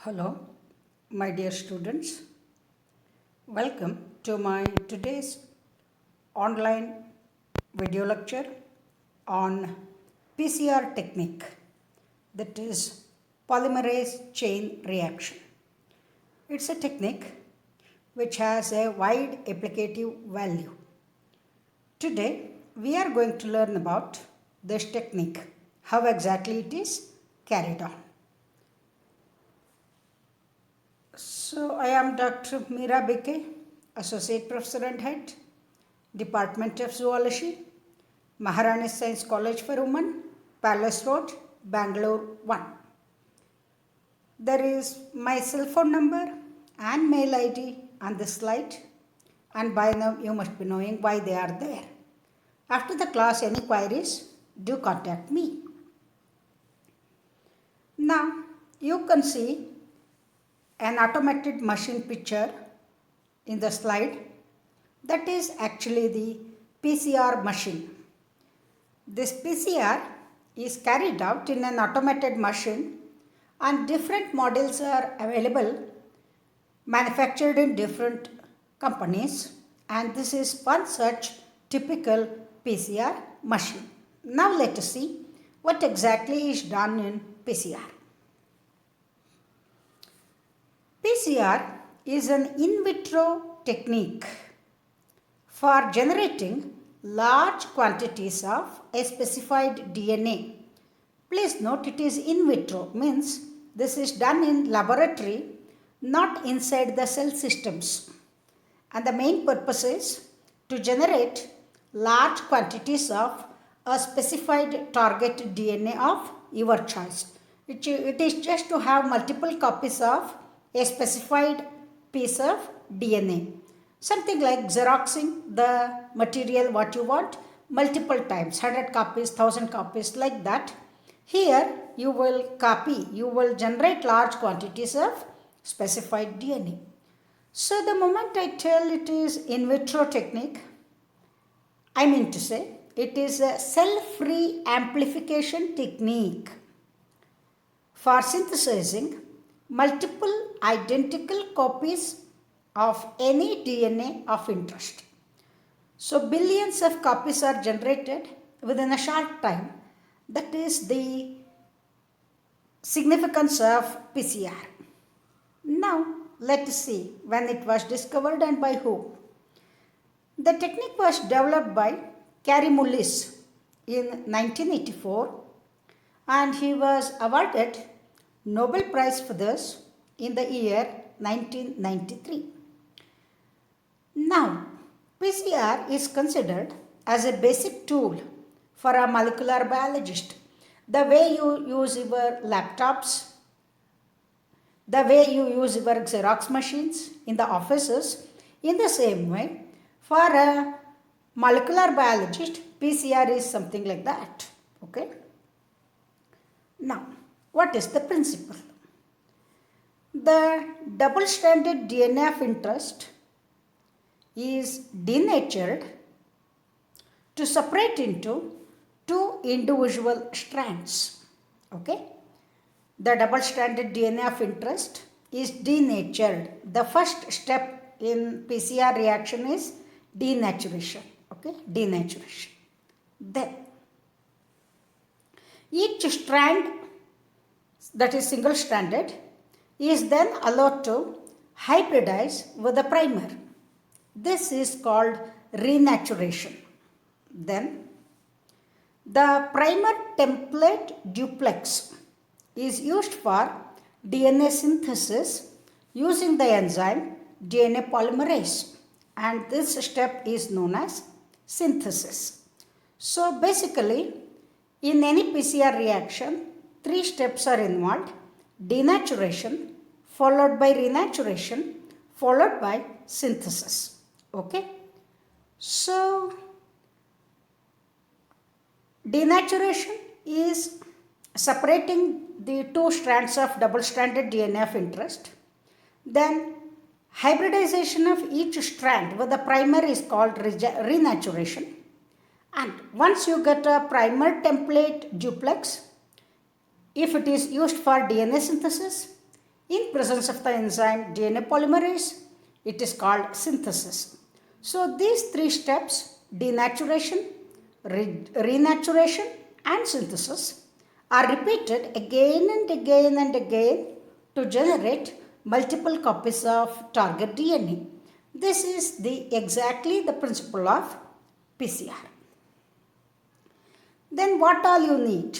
Hello, my dear students. Welcome to my today's online video lecture on PCR technique, that is polymerase chain reaction. It's a technique which has a wide applicative value. Today we are going to learn about this technique, how exactly it is carried on. So, I am Dr. MEERA B K, Associate Professor and Head, Department of Zoology, Maharani Science College for Women, Palace Road, Bangalore 1. There is my cell phone number and mail ID on the slide, and by now you must be knowing why they are there. After the class, any queries, do contact me. Now, you can see an automated machine picture in the slide. That is actually the PCR machine. This PCR is carried out in an automated machine, and different models are available, manufactured in different companies, and this is one such typical PCR machine. Now let us see what exactly is done in PCR. PCR is an in vitro technique for generating large quantities of a specified DNA. Please note, it is in vitro, means this is done in laboratory, not inside the cell systems. And the main purpose is to generate large quantities of a specified target DNA of your choice. It is just to have multiple copies of a specified piece of DNA. Something like xeroxing the material what you want multiple times, 100 copies, 1000 copies, like that. Here you will generate large quantities of specified DNA. So the moment I tell it is in vitro technique, I mean to say it is a cell-free amplification technique for synthesizing multiple identical copies of any DNA of interest. So billions of copies are generated within a short time. That is the significance of PCR. Now let us see when it was discovered and by whom. The technique was developed by Kary Mullis in 1984, and he was awarded Nobel Prize for this in the year 1993. Now, PCR is considered as a basic tool for a molecular biologist. The way you use your laptops, the way you use your Xerox machines in the offices, in the same way, for a molecular biologist, PCR is something like that. Okay? Now, what is the principle? The double-stranded DNA of interest is denatured to separate into two individual strands. Okay? The double-stranded DNA of interest is denatured. The first step in PCR reaction is denaturation. Okay? Denaturation. Then, each strand, that is single-stranded, is then allowed to hybridize with a primer. This is called renaturation. Then, the primer template duplex is used for DNA synthesis using the enzyme DNA polymerase, and this step is known as synthesis. So basically, in any PCR reaction, three steps are involved: denaturation, followed by renaturation, followed by synthesis. Okay? So, denaturation is separating the two strands of double-stranded DNA of interest. Then, hybridization of each strand with the primer is called renaturation. And once you get a primer template duplex, if it is used for DNA synthesis, In presence of the enzyme DNA polymerase, it is called synthesis. So these three steps, denaturation, renaturation and synthesis, are repeated again and again and again to generate multiple copies of target DNA. This is exactly the principle of PCR. Then what all you need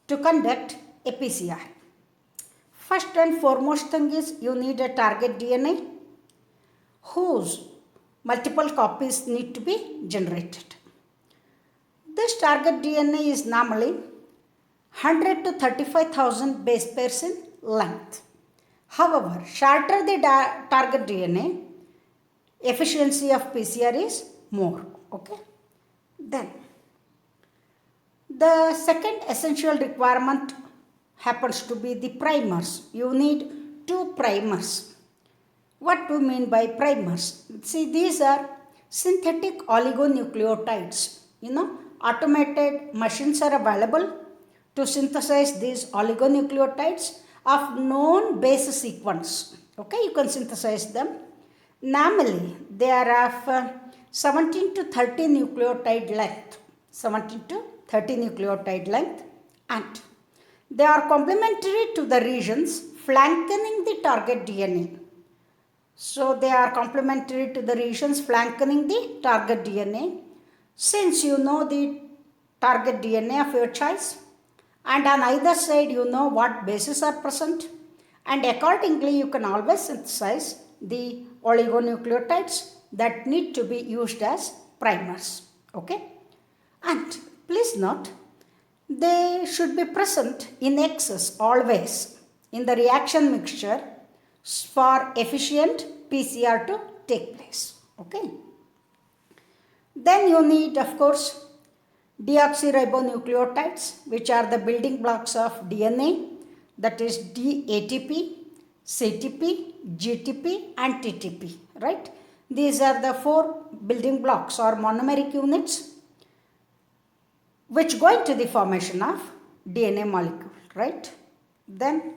to conduct a PCR? First and foremost thing is you need a target DNA whose multiple copies need to be generated. This target DNA is normally 100 to 35,000 base pairs in length. However, shorter the target DNA, efficiency of PCR is more. Okay. Then, the second essential requirement happens to be the primers. You need 2 primers. What do you mean by primers? See, these are synthetic oligonucleotides. Automated machines are available to synthesize these oligonucleotides of known base sequence. Okay, you can synthesize them. Normally, they are of 17 to 30 nucleotide length. 17 to 30 nucleotide length, and they are complementary to the regions flanking the target DNA. So they are complementary to the regions flanking the target DNA. Since you know the target DNA of your choice, and on either side you know what bases are present, and accordingly you can always synthesize the oligonucleotides that need to be used as primers. Okay, and please note, they should be present in excess always in the reaction mixture for efficient PCR to take place. Okay. Then you need, of course, deoxyribonucleotides, which are the building blocks of DNA, that is DATP, CTP, GTP and TTP, right? These are the 4 building blocks or monomeric units which go into the formation of DNA molecule, right? Then,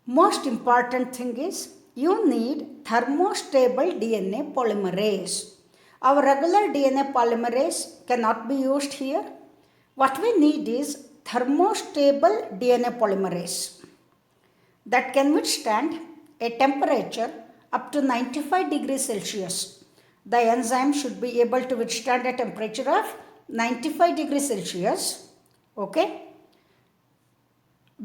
most important thing is you need thermostable DNA polymerase. Our regular DNA polymerase cannot be used here. What we need is thermostable DNA polymerase that can withstand a temperature up to 95 degrees Celsius. The enzyme should be able to withstand a temperature of 95 degrees Celsius. Okay.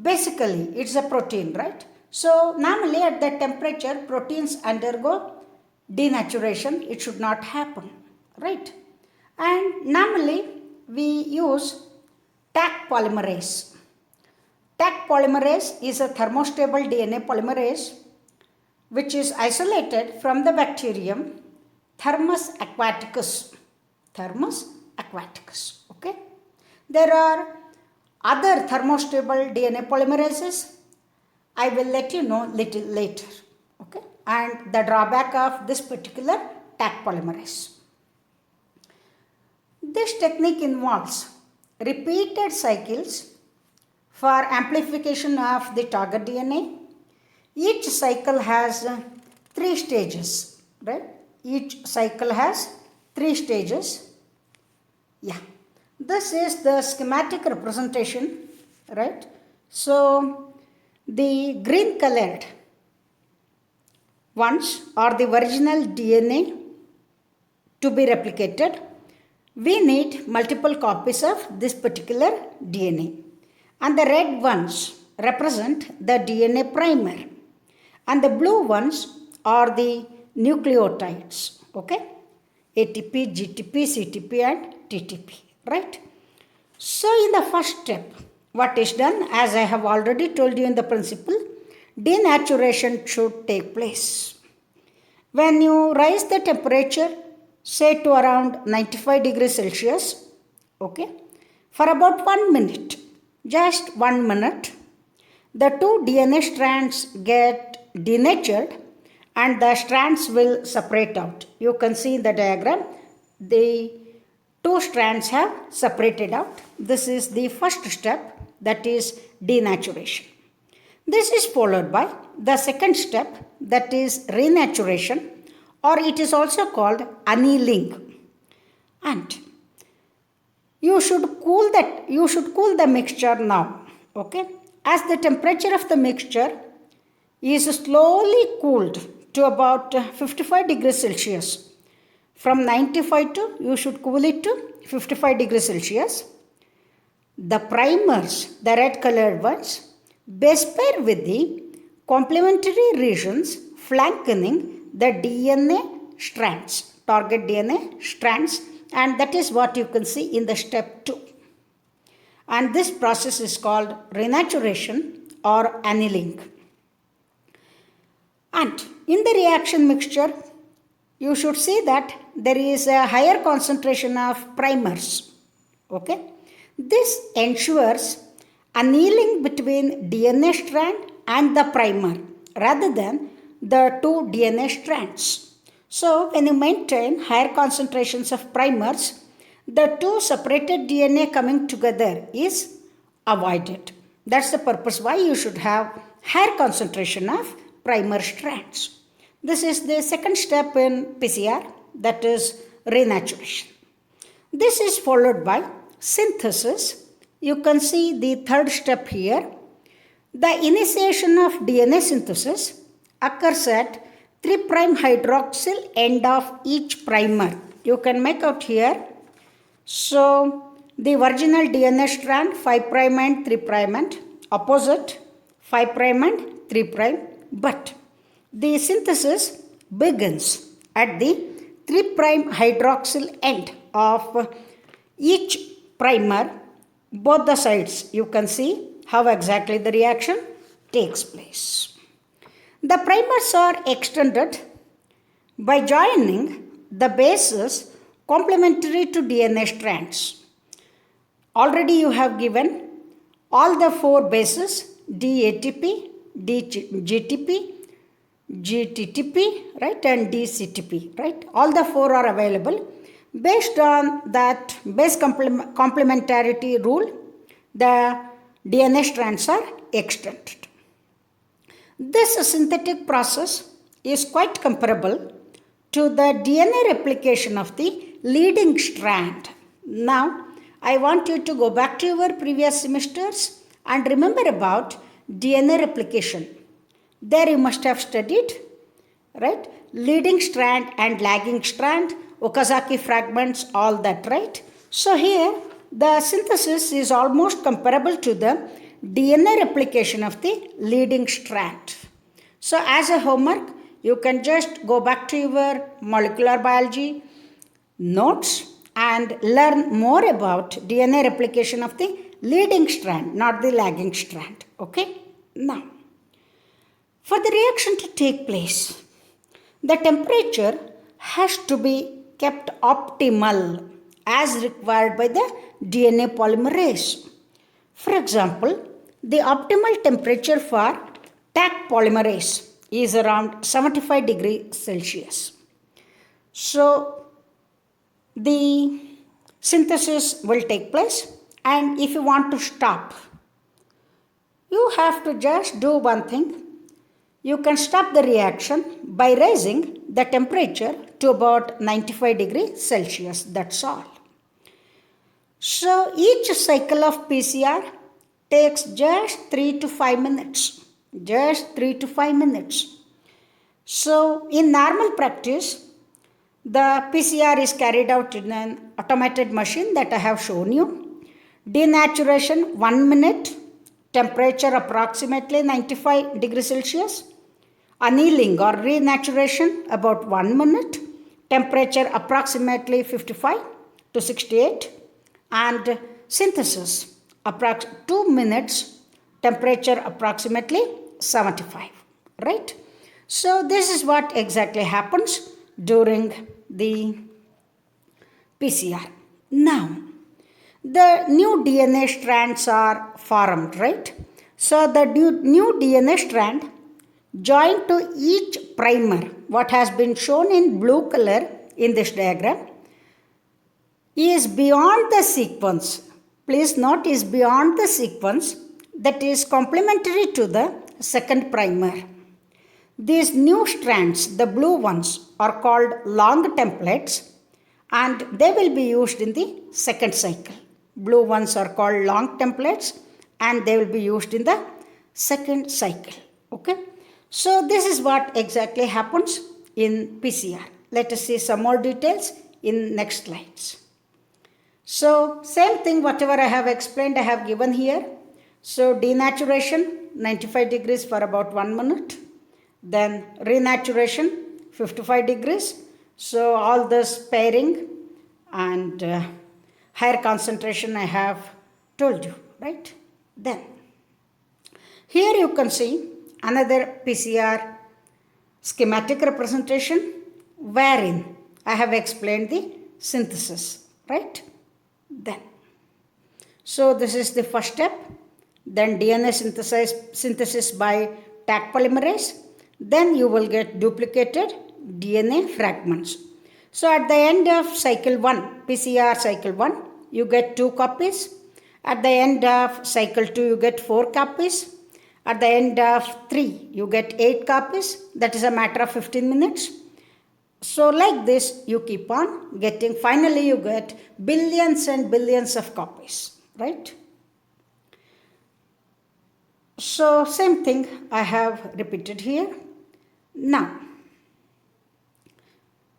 Basically, it's a protein, right? So, normally at that temperature, proteins undergo denaturation. It should not happen, right? And normally, we use Taq polymerase. Taq polymerase is a thermostable DNA polymerase which is isolated from the bacterium Thermus aquaticus. Thermus aquaticus. Okay. There are other thermostable DNA polymerases. I will let you know little later. Okay. And the drawback of this particular Taq polymerase. This technique involves repeated cycles for amplification of the target DNA. Each cycle has 3 stages, right? Each cycle has 3 stages. Yeah. This is the schematic representation, right? So, the green colored ones are the original DNA to be replicated. We need multiple copies of this particular DNA. And the red ones represent the DNA primer. And the blue ones are the nucleotides. Okay? ATP, GTP, CTP and TTP. Right? So, in the first step, what is done, as I have already told you in the principle, denaturation should take place. When you raise the temperature, say to around 95 degrees Celsius, okay, for about 1 minute, just 1 minute, the 2 DNA strands get denatured and the strands will separate out. You can see in the diagram, the 2 strands have separated out. This is the first step, that is denaturation. This is followed by the second step, that is renaturation, or it is also called annealing. And you should cool the mixture now. Okay? As the temperature of the mixture is slowly cooled to about 55 degrees Celsius. From 95 to, you should cool it to 55 degrees Celsius. The primers, the red colored ones, base pair with the complementary regions flanking the DNA strands, target DNA strands, and that is what you can see in the step 2. And this process is called renaturation or annealing. And in the reaction mixture, you should see that there is a higher concentration of primers. Okay? This ensures annealing between DNA strand and the primer rather than the two DNA strands. So when you maintain higher concentrations of primers, the two separated DNA coming together is avoided. That's the purpose why you should have higher concentration of primer strands. This is the second step in PCR, that is renaturation. This is followed by synthesis. You can see the third step here. The initiation of DNA synthesis occurs at 3' hydroxyl end of each primer. You can make out here. So the original DNA strand 5' and 3' and opposite 5' and 3', but the synthesis begins at the 3' hydroxyl end of each primer, both the sides. You can see how exactly the reaction takes place. The primers are extended by joining the bases complementary to DNA strands. Already you have given all the 4 bases, DATP, DGTP, GTTP, right, and DCTP, right? All the 4 are available. Based on that base complementarity rule, the DNA strands are extended. This synthetic process is quite comparable to the DNA replication of the leading strand. Now, I want you to go back to your previous semesters and remember about DNA replication. There you must have studied, right? Leading strand and lagging strand, Okazaki fragments, all that, right? So here, the synthesis is almost comparable to the DNA replication of the leading strand. So as a homework, you can just go back to your molecular biology notes and learn more about DNA replication of the leading strand, not the lagging strand. Okay? Now, for the reaction to take place, the temperature has to be kept optimal as required by the DNA polymerase. For example, the optimal temperature for Taq polymerase is around 75 degrees Celsius. So, the synthesis will take place, and if you want to stop, you have to just do one thing. You can stop the reaction by raising the temperature to about 95 degrees Celsius. That's all. So each cycle of PCR takes just 3 to 5 minutes. Just 3 to 5 minutes. So in normal practice, the PCR is carried out in an automated machine that I have shown you. Denaturation 1 minute, temperature approximately 95 degrees Celsius. Annealing or renaturation about 1 minute, temperature approximately 55 to 68, and synthesis approx 2 minutes, temperature approximately 75, right? So this is what exactly happens during the PCR. Now, the new DNA strands are formed, right? So the new DNA strand joined to each primer, what has been shown in blue color in this diagram, is beyond the sequence. Please note, is beyond the sequence that is complementary to the second primer. These new strands, the blue ones, are called long templates and they will be used in the second cycle. Blue ones are called long templates and they will be used in the second cycle. Okay. So this is what exactly happens in PCR. Let us see some more details in next slides. So same thing, whatever I have explained, I have given here. So denaturation 95 degrees for about 1 minute. Then renaturation 55 degrees. So all this pairing and higher concentration I have told you, right? Then here you can see another PCR schematic representation wherein I have explained the synthesis, right? Then, so this is the first step. Then DNA synthesis by Taq polymerase. Then you will get duplicated DNA fragments. So at the end of cycle 1, PCR cycle 1, you get 2 copies. At the end of cycle 2, you get 4 copies. At the end of 3, you get 8 copies. That is a matter of 15 minutes. So like this, you keep on getting, finally you get billions and billions of copies, right? So same thing I have repeated here. Now,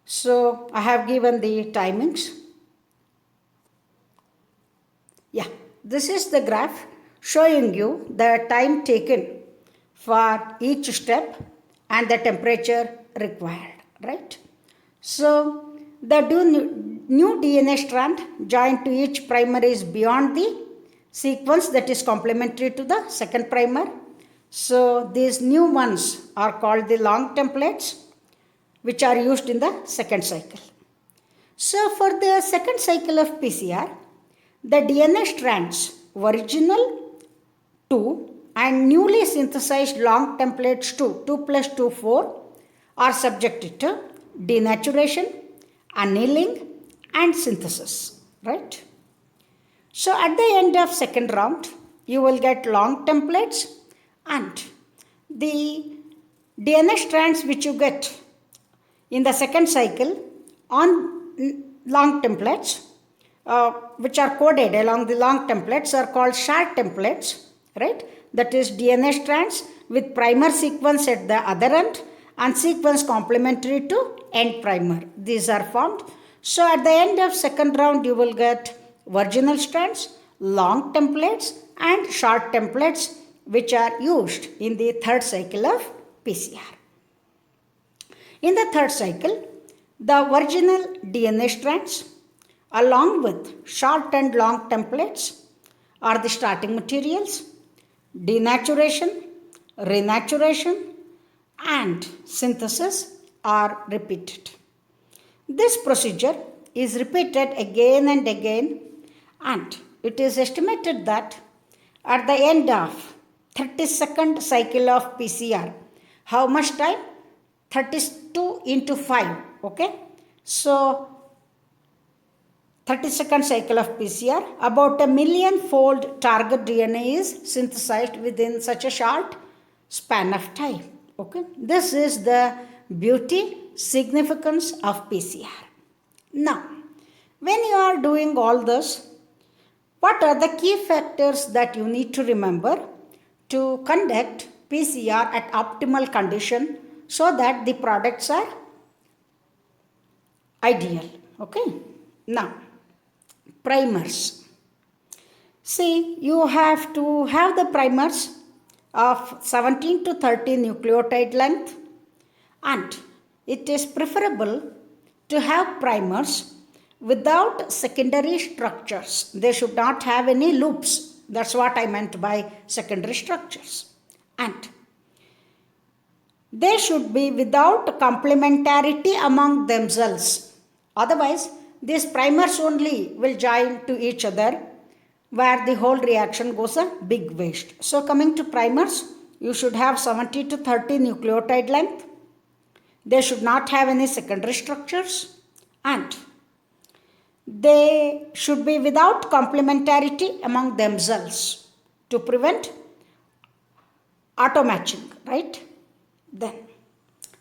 so I have given the timings. Yeah, this is the graph showing you the time taken for each step and the temperature required, right? So the new DNA strand joined to each primer is beyond the sequence that is complementary to the second primer. So these new ones are called the long templates, which are used in the second cycle. So for the second cycle of PCR, the DNA strands original 2 and newly synthesized long templates 2 plus 2, 4 are subjected to denaturation, annealing and synthesis, right? So at the end of second round, you will get long templates and the DNA strands which you get in the second cycle on long templates, which are coded along the long templates, are called short templates, right? That is DNA strands with primer sequence at the other end and sequence complementary to end primer. These are formed. So at the end of second round, you will get virginal strands, long templates and short templates which are used in the third cycle of PCR. In the third cycle, the virginal DNA strands along with short and long templates are the starting materials. Denaturation, renaturation and synthesis are repeated. This procedure is repeated again and again, and it is estimated that at the end of 32nd cycle of PCR, how much time? 32 into 5, okay? So 32nd cycle of PCR, about 1 million-fold target DNA is synthesized within such a short span of time, okay? This is the beauty, significance of PCR. Now, when you are doing all this, what are the key factors that you need to remember to conduct PCR at optimal condition so that the products are ideal, okay? Now, primers. See, you have to have the primers of 17 to 30 nucleotide length, and it is preferable to have primers without secondary structures. They should not have any loops. That's what I meant by secondary structures. And they should be without complementarity among themselves. Otherwise, these primers only will join to each other, where the whole reaction goes a big waste. So coming to primers, you should have 70 to 30 nucleotide length. They should not have any secondary structures, and they should be without complementarity among themselves to prevent auto matching, right? Then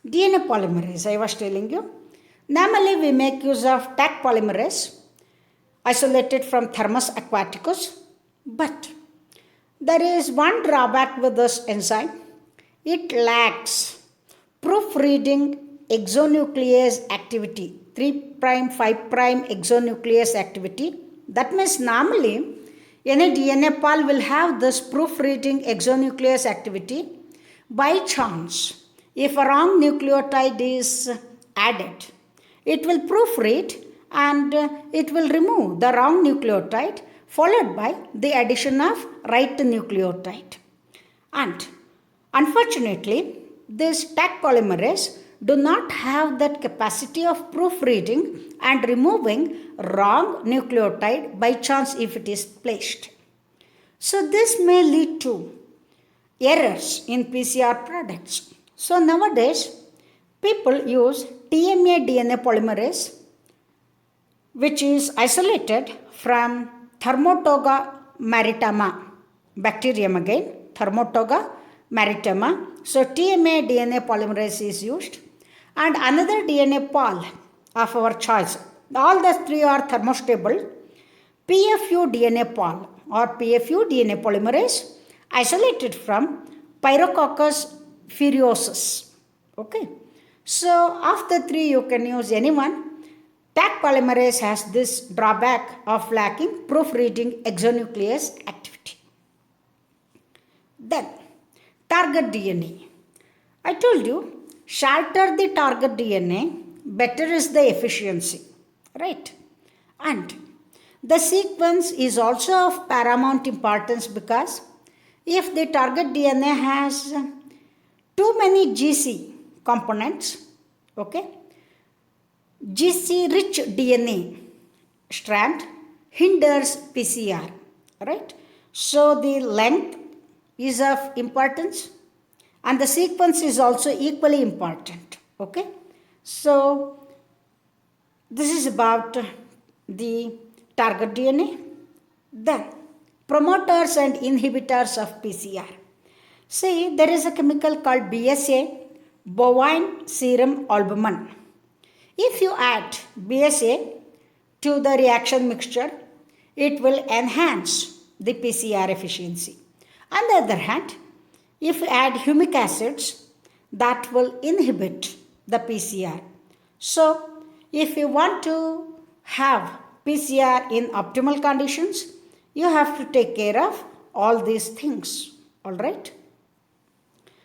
DNA polymerase, I was telling you. Normally we make use of Taq polymerase isolated from Thermus aquaticus, but there is one drawback with this enzyme. It lacks proofreading exonuclease activity, 3' 5' exonuclease activity. That means normally any DNA poly will have this proofreading exonuclease activity. By chance, if a wrong nucleotide is added, it will proofread and it will remove the wrong nucleotide followed by the addition of right nucleotide. And unfortunately, this Taq polymerase do not have that capacity of proofreading and removing wrong nucleotide by chance if it is placed. So this may lead to errors in PCR products. So nowadays, people use TMA DNA polymerase, which is isolated from Thermostable Marittima bacterium again, Thermostable Marittima. So TMA DNA polymerase is used, and another DNA poly of our choice. All the three are thermostable. PFU DNA poly or PFU DNA polymerase isolated from Pyrococcus furiosus. Okay. So of the three you can use any one. Taq polymerase has this drawback of lacking proofreading exonuclease activity. Then target DNA. I told you, shorter the target DNA, better is the efficiency, right? And the sequence is also of paramount importance because if the target DNA has too many GC components, okay, GC rich DNA strand hinders PCR, right? So the length is of importance and the sequence is also equally important, okay? So this is about the target DNA. Then promoters and inhibitors of PCR. See, there is a chemical called BSA, bovine serum albumin. If you add BSA to the reaction mixture, it will enhance the PCR efficiency. On the other hand, if you add humic acids, that will inhibit the PCR. So, if you want to have PCR in optimal conditions, you have to take care of all these things, all right?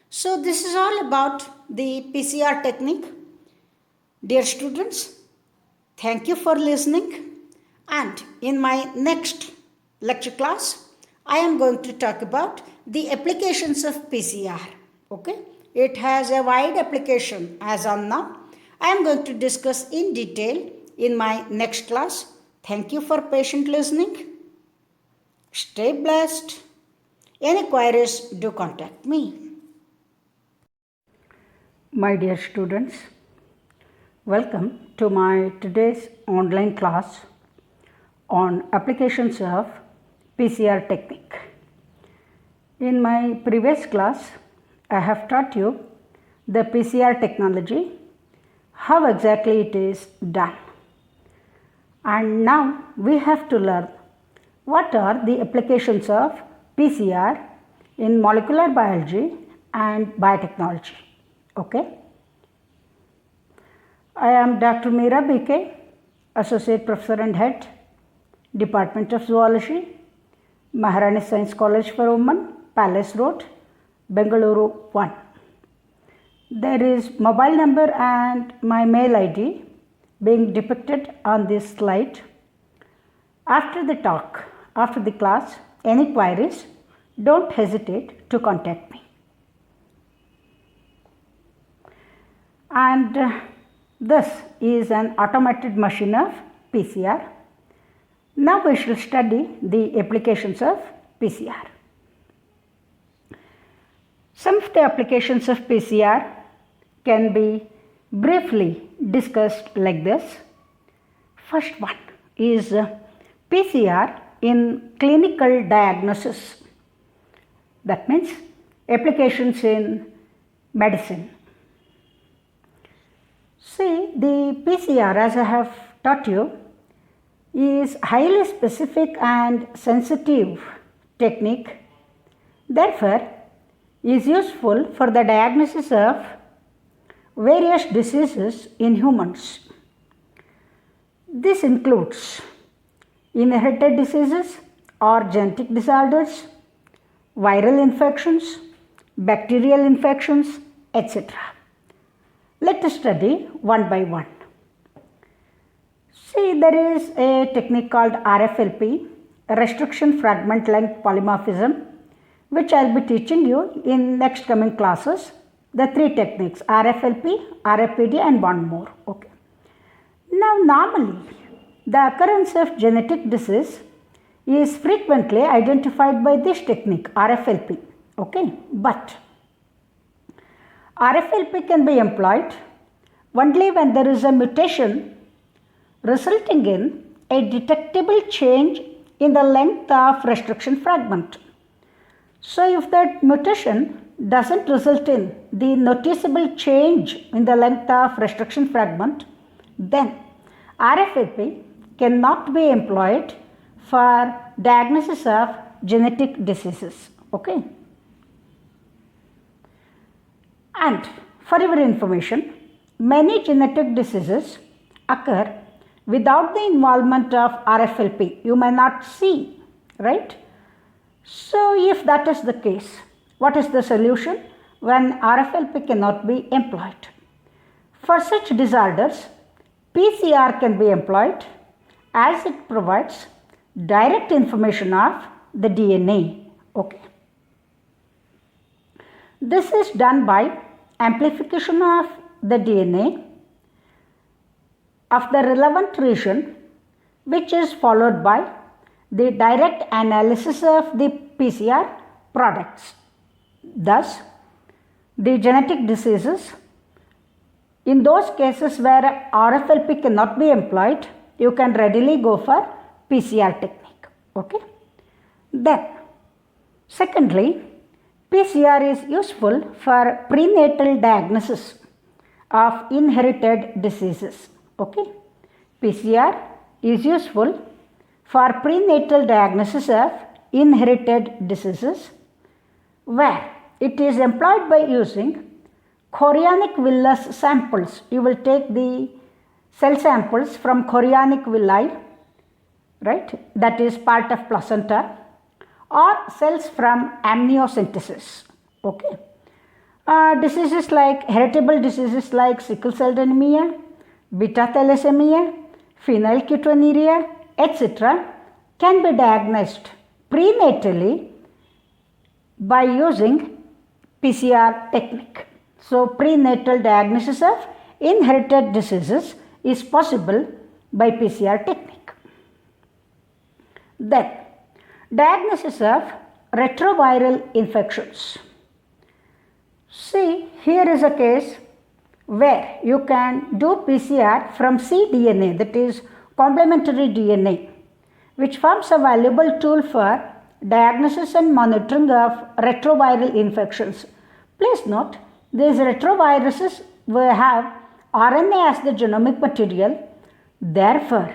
So, this is all about the PCR technique. Dear students, thank you for listening, and in my next lecture class, I am going to talk about the applications of PCR, okay? It has a wide application as on now. I am going to discuss in detail in my next class. Thank you for patient listening. Stay blessed. Any queries, do contact me. My dear students, welcome to my today's online class on applications of PCR technique. In my previous class, I have taught you the PCR technology, how exactly it is done. And now we have to learn what are the applications of PCR in molecular biology and biotechnology. Okay? I am Dr. MEERA B K, Associate Professor and Head, Department of Zoology, Maharani Science College for Women, Palace Road, Bengaluru 1. There is mobile number and my mail ID being depicted on this slide. After the talk, after the class, any queries, don't hesitate to contact me. And this is an automated machine of PCR. Now we shall study the applications of PCR. Some of the applications of PCR can be briefly discussed like this. First one is PCR in clinical diagnosis. That means applications in medicine. See, the PCR, as I have taught you, is highly specific and sensitive technique, therefore is useful for the diagnosis of various diseases in humans. This includes inherited diseases or genetic disorders, viral infections, bacterial infections, etc. Let us study one by one. See, there is a technique called RFLP, restriction fragment length polymorphism, which I will be teaching you in next coming classes. The three techniques, RFLP, RFPD and one more. Okay. Now, normally the occurrence of genetic disease is frequently identified by this technique, RFLP. Okay. But RFLP can be employed only when there is a mutation resulting in a detectable change in the length of restriction fragment. So, if that mutation doesn't result in the noticeable change in the length of restriction fragment, then RFLP cannot be employed for diagnosis of genetic diseases. Okay. And for your information, many genetic diseases occur without the involvement of RFLP. You may not see, right? So, if that is the case, what is the solution when RFLP cannot be employed? For such disorders, PCR can be employed as it provides direct information of the DNA. Okay. This is done by amplification of the DNA of the relevant region, which is followed by the direct analysis of the PCR products. Thus, the genetic diseases, in those cases where RFLP cannot be employed, you can readily go for PCR technique. Okay. Then, secondly, PCR is useful for prenatal diagnosis of inherited diseases. Okay. PCR is useful for prenatal diagnosis of inherited diseases, where it is employed by using chorionic villus samples. You will take the cell samples from chorionic villi, right, that is part of placenta, or cells from amniocentesis. Okay. Diseases like heritable diseases like sickle cell anemia, beta thalassemia, phenylketonuria, etc. can be diagnosed prenatally by using PCR technique. So, prenatal diagnosis of inherited diseases is possible by PCR technique. Then, diagnosis of retroviral infections. See, here is a case where you can do PCR from cDNA, that is complementary DNA, which forms a valuable tool for diagnosis and monitoring of retroviral infections. Please note, these retroviruses will have RNA as the genomic material. Therefore,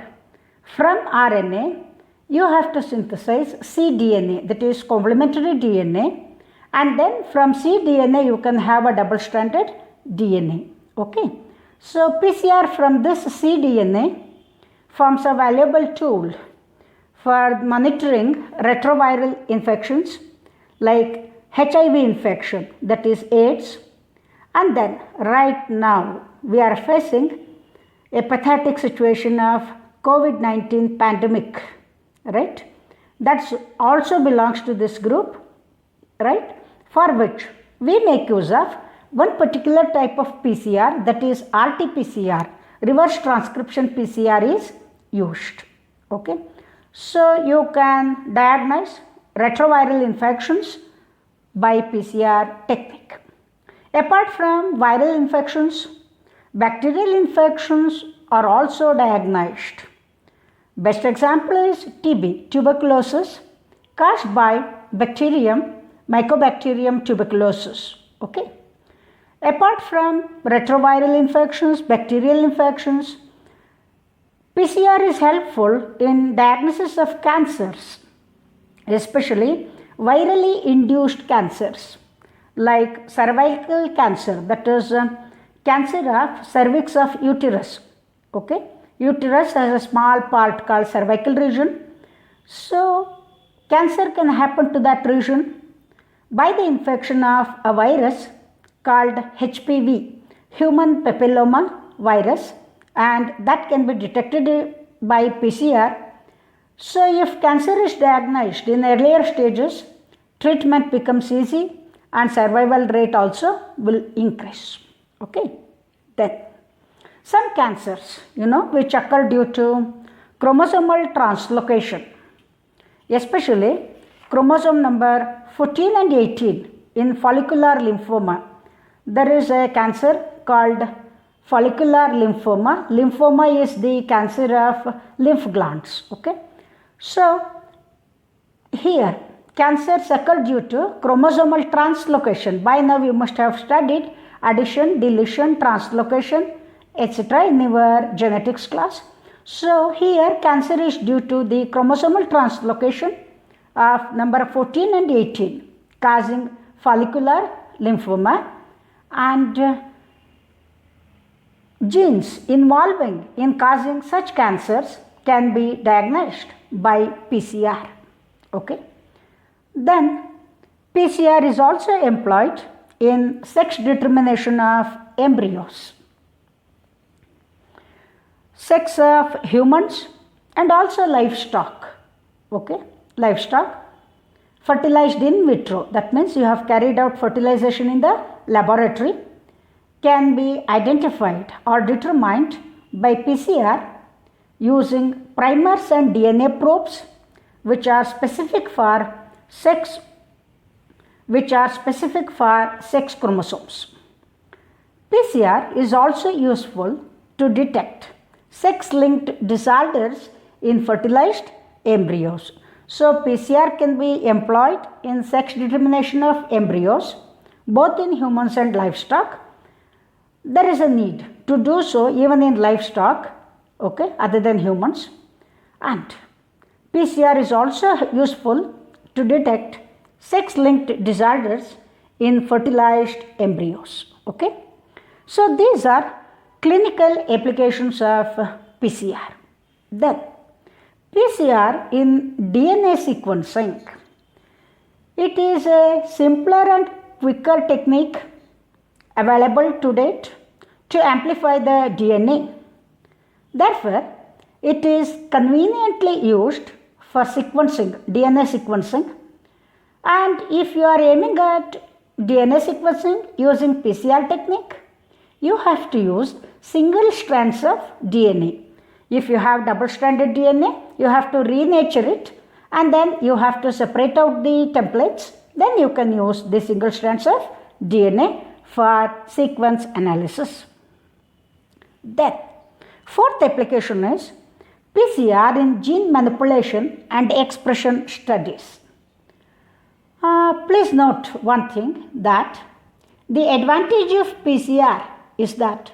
from RNA, you have to synthesize cDNA, that is complementary DNA, and then from cDNA you can have a double-stranded DNA. Okay. So, PCR from this cDNA forms a valuable tool for monitoring retroviral infections like HIV infection, that is AIDS, and then right now we are facing a pathetic situation of COVID-19 pandemic, right? That also belongs to this group, right? For which we make use of one particular type of PCR, that is RT-PCR, reverse transcription PCR is used. Okay. So, you can diagnose retroviral infections by PCR technique. Apart from viral infections, bacterial infections are also diagnosed. Best example is TB, tuberculosis, caused by bacterium Mycobacterium tuberculosis. Okay. Apart from retroviral infections, bacterial infections, PCR is helpful in diagnosis of cancers, especially virally induced cancers like cervical cancer, that is cancer of cervix of uterus. Okay, uterus has a small part called cervical region. So cancer can happen to that region by the infection of a virus called HPV, human papilloma virus, and that can be detected by PCR. So if cancer is diagnosed in earlier stages, treatment becomes easy and survival rate also will increase. Okay. Then some cancers, which occur due to chromosomal translocation, especially chromosome number 14 and 18 in follicular lymphoma. There is a cancer called follicular lymphoma. Lymphoma is the cancer of lymph glands. Okay. So here cancers occur due to chromosomal translocation. By now you must have studied addition, deletion, translocation, etc. in your genetics class. So here cancer is due to the chromosomal translocation of number 14 and 18 causing follicular lymphoma, and genes involving in causing such cancers can be diagnosed by PCR. Okay. Then PCR is also employed in sex determination of embryos, sex of humans and also livestock. Okay. Livestock fertilized in vitro, that means you have carried out fertilization in the laboratory, can be identified or determined by PCR using primers and DNA probes which are specific for sex chromosomes. PCR is also useful to detect sex-linked disorders in fertilized embryos. So PCR can be employed in sex determination of embryos both in humans and livestock. There is a need to do so even in livestock, okay, other than humans. And PCR is also useful to detect sex-linked disorders in fertilized embryos. Okay. So these are clinical applications of PCR. Then PCR in DNA sequencing. It is a simpler and quicker technique available to date to amplify the DNA. Therefore, it is conveniently used for sequencing, DNA sequencing. And if you are aiming at DNA sequencing using PCR technique, you have to use single strands of DNA. If you have double-stranded DNA, you have to renature it and then you have to separate out the templates. Then you can use the single strands of DNA for sequence analysis. Then, fourth application is PCR in gene manipulation and expression studies. Please note one thing, that the advantage of PCR is that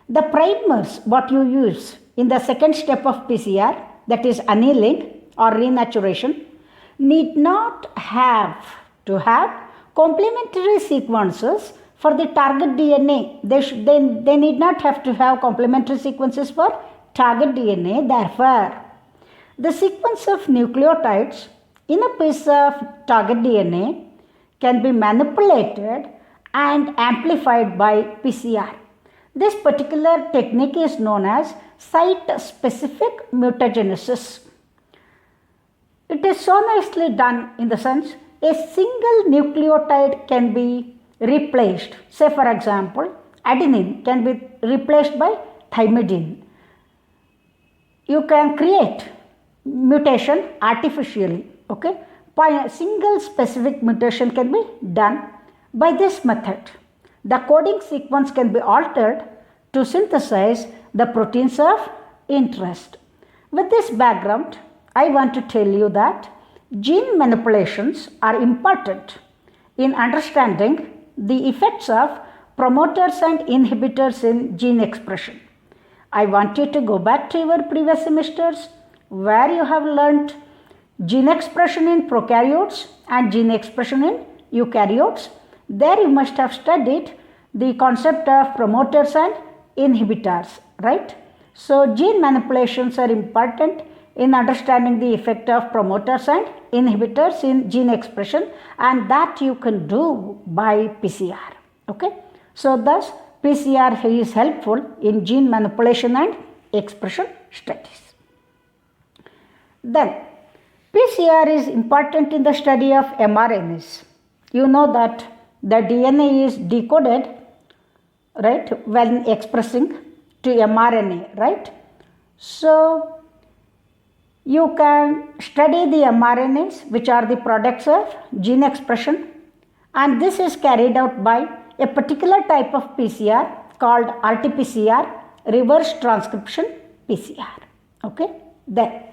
the primers what you use in the second step of PCR, that is annealing or renaturation, need not have to have complementary sequences for the target DNA. They need not have to have complementary sequences for target DNA. Therefore, the sequence of nucleotides in a piece of target DNA can be manipulated and amplified by PCR. This particular technique is known as site-specific mutagenesis. It is so nicely done in the sense a single nucleotide can be replaced. Say for example, adenine can be replaced by thymidine. You can create mutation artificially. Okay, a single specific mutation can be done by this method. The coding sequence can be altered to synthesize the proteins of interest. With this background, I want to tell you that gene manipulations are important in understanding the effects of promoters and inhibitors in gene expression. I want you to go back to your previous semesters where you have learnt gene expression in prokaryotes and gene expression in eukaryotes. There you must have studied the concept of promoters and inhibitors, right? So gene manipulations are important in understanding the effect of promoters and inhibitors in gene expression, and that you can do by PCR. Okay, so thus PCR is helpful in gene manipulation and expression studies. Then PCR is important in the study of mRNAs. You know that the DNA is decoded, right, when expressing to mRNA, right? So you can study the mRNAs which are the products of gene expression, and this is carried out by a particular type of PCR called RT-PCR, reverse transcription PCR. Okay, then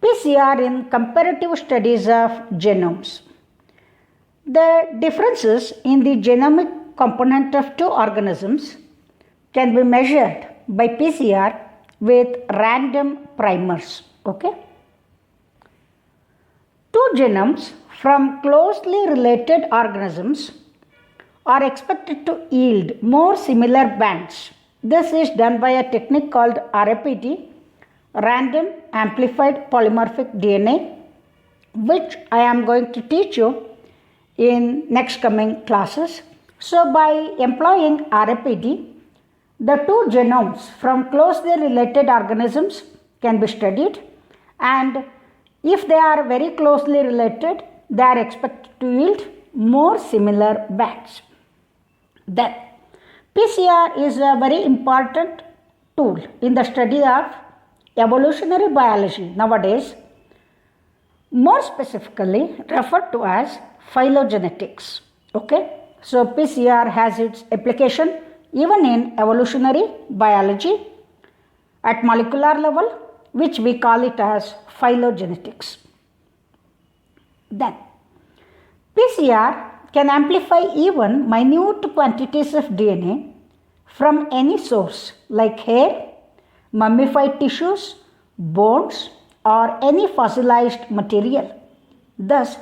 PCR in comparative studies of genomes. The differences in the genomic component of two organisms can be measured by PCR with random primers. Okay, two genomes from closely related organisms are expected to yield more similar bands. This is done by a technique called RAPD, random amplified polymorphic DNA, which I am going to teach you in next coming classes. So by employing RAPD, the two genomes from closely related organisms can be studied, and if they are very closely related, they are expected to yield more similar bands. Then PCR is a very important tool in the study of evolutionary biology nowadays, more specifically referred to as phylogenetics. Okay, so PCR has its application even in evolutionary biology at molecular level, which we call it as phylogenetics. Then PCR can amplify even minute quantities of DNA from any source like hair, mummified tissues, bones, or any fossilized material. Thus,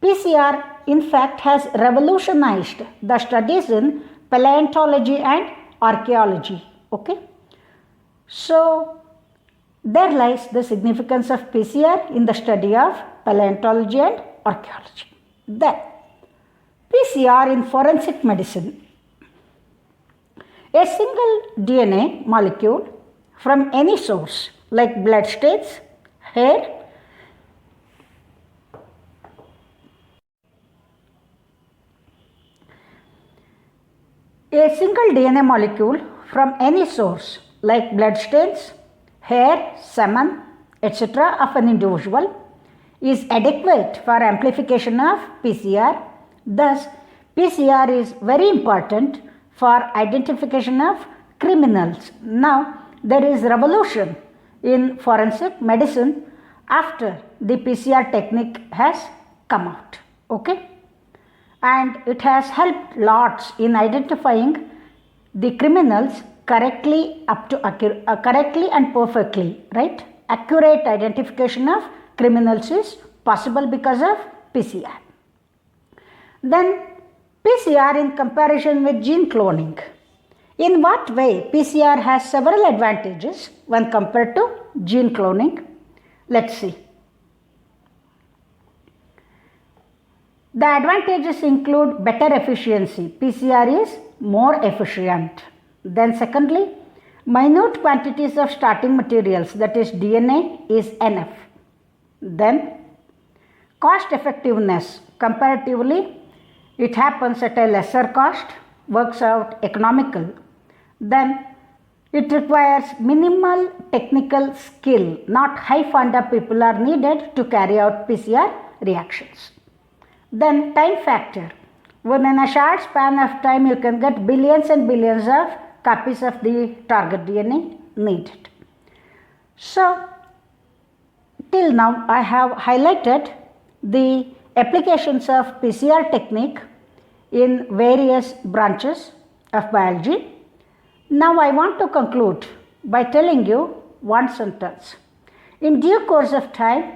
PCR in fact has revolutionized the studies in paleontology and archaeology. Okay, so there lies the significance of PCR in the study of paleontology and archaeology. Then PCR in forensic medicine. A single DNA molecule from any source like blood stains, hair, a single DNA molecule from any source like blood stains, hair, semen, etc. of an individual is adequate for amplification of PCR. Thus, PCR is very important for identification of criminals. Now, there is revolution in forensic medicine after the PCR technique has come out. Okay, and it has helped lots in identifying the criminals correctly correctly and perfectly, right? Accurate identification of criminals is possible because of PCR. Then PCR in comparison with gene cloning. In what way PCR has several advantages when compared to gene cloning? Let's see. The advantages include better efficiency. PCR is more efficient. Then secondly, minute quantities of starting materials, that is DNA, is enough. Then cost effectiveness. Comparatively, it happens at a lesser cost, works out economical. Then it requires minimal technical skill, not high fund of people are needed to carry out PCR reactions. Then time factor. Within a short span of time, you can get billions and billions of copies of the target DNA needed. So, till now I have highlighted the applications of PCR technique in various branches of biology. Now I want to conclude by telling you one sentence. In due course of time,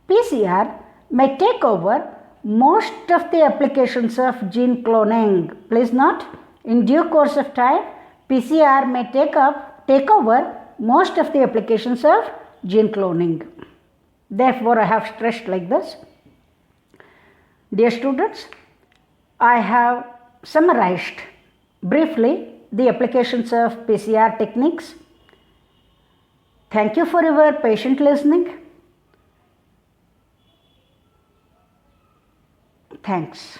PCR may take over most of the applications of gene cloning. Please note, in due course of time, PCR may take over most of the applications of gene cloning. Therefore, I have stressed like this. Dear students, I have summarized briefly the applications of PCR techniques. Thank you for your patient listening. Thanks.